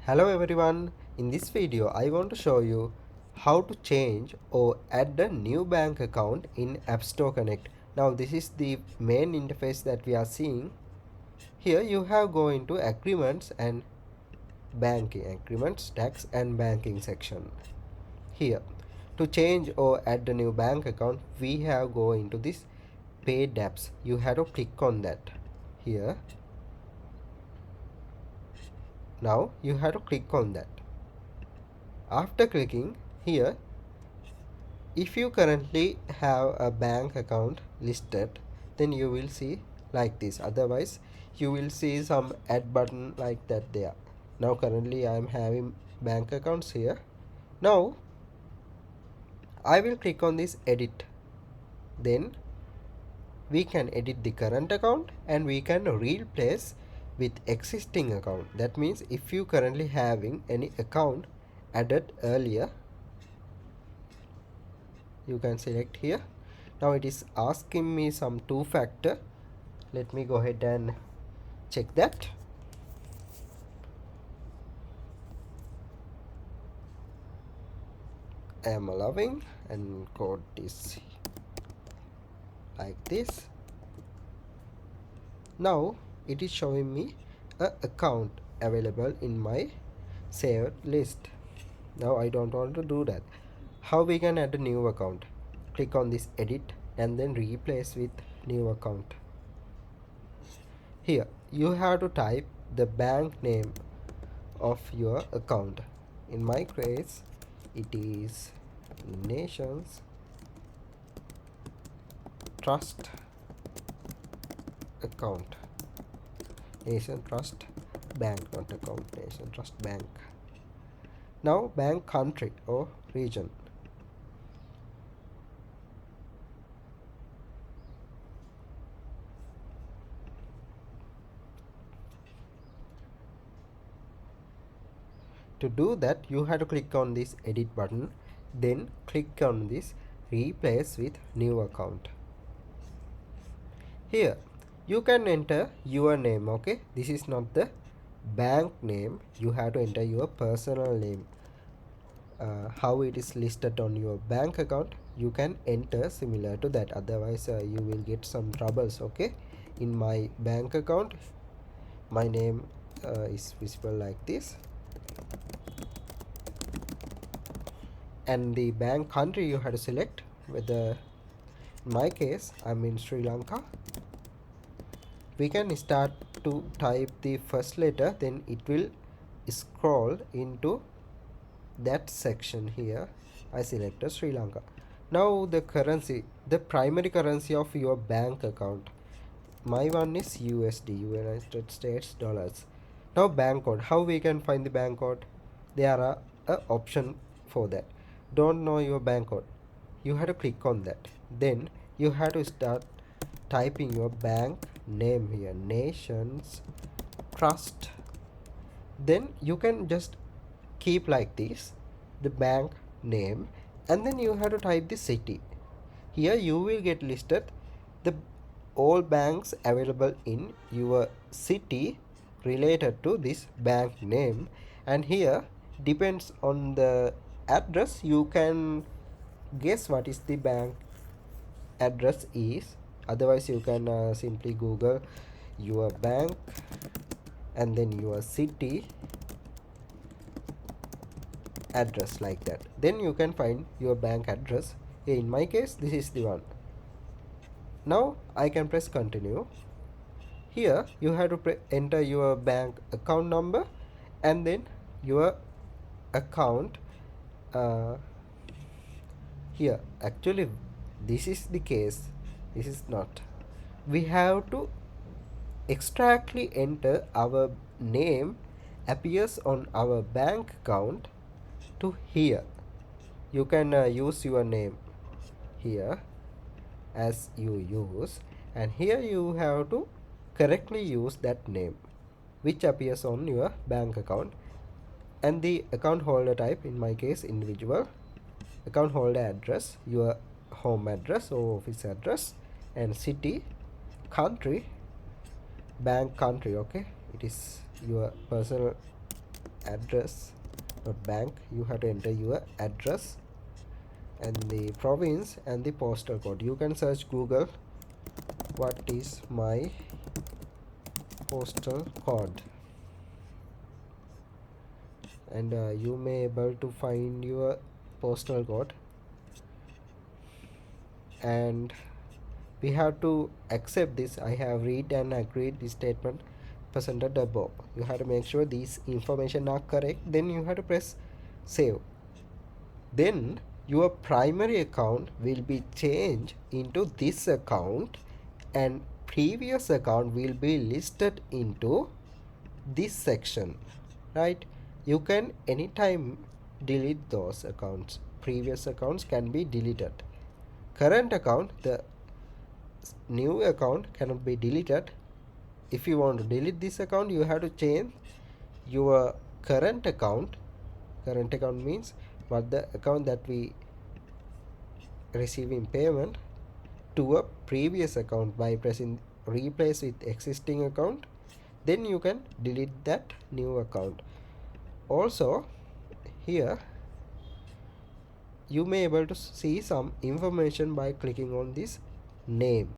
Hello everyone, in this video I want to show you how to change or add a new bank account in App Store Connect. Now this is the main interface that we are seeing. Here you have go into agreements and banking, agreements, tax and banking section. Here to change or add a new bank account we have go into this paid apps. You have to click on that. Here now you have to click on that. After clicking here, if you currently have a bank account listed, then you will see like this. Otherwise you will see some add button like that there. Now currently I am having bank accounts here. Now I will click on this edit. Then we can edit the current account and we can replace with existing account. That means if you currently having any account added earlier, you can select here. Now it is asking me some two-factor. Let me go ahead and check that. I am allowing and code is like this. Now it is showing me a account available in my saved list. Now I don't want to do that. How we can add a new account? Click on this edit and then replace with new account. Here you have to type the bank name of your account. In my case it is Nations Trust account. Nation Trust Bank, not account, Nation Trust Bank. Now bank country or region. To do that you have to click on this edit button, then click on this replace with new account. Here you can enter your name. Okay, this is not the bank name, you have to enter your personal name. How it is listed on your bank account you can enter similar to that, otherwise you will get some troubles. Okay, in my bank account my name is visible like this, and the bank country you have to select whether, in my case I'm in Sri Lanka. We can start to type the first letter, then it will scroll into that section. Here I selected Sri Lanka. Now the currency, the primary currency of your bank account, my one is USD, United States dollars. Now bank code, how we can find the bank code? There are a option for that. Don't know your bank code, you have to click on that. Then you have to start typing your bank name here, Nations Trust. Then you can just keep like this the bank name, and then you have to type the city. Here you will get listed the all banks available in your city related to this bank name, and here depends on the address you can guess what is the bank address is. Otherwise you can simply google your bank and then your city address like that, then you can find your bank address. In my case this is the one. Now I can press continue. Here you have to enter your bank account number and then your account. Here actually this is the case, this is not. We have to exactly enter our name appears on our bank account to here. You can use your name here as you use, and here you have to correctly use that name which appears on your bank account, and the account holder type, in my case individual, account holder address, your home address or office address, and city, country, bank country. Okay, it is your personal address, not bank. You have to enter your address and the province and the postal code. You can search Google, what is my postal code, and you may able to find your postal code. And we have to accept this. I have read and agreed the statement presented above. You have to make sure these information are correct, then you have to press save. Then your primary account will be changed into this account and previous account will be listed into this section, right? You can anytime delete those accounts. Previous accounts can be deleted. Current account, the new account cannot be deleted. If you want to delete this account, you have to change your current account. Current account means what the account that we receiving payment to a previous account by pressing replace with existing account. Then you can delete that new account. Also here you may able to see some information by clicking on this name.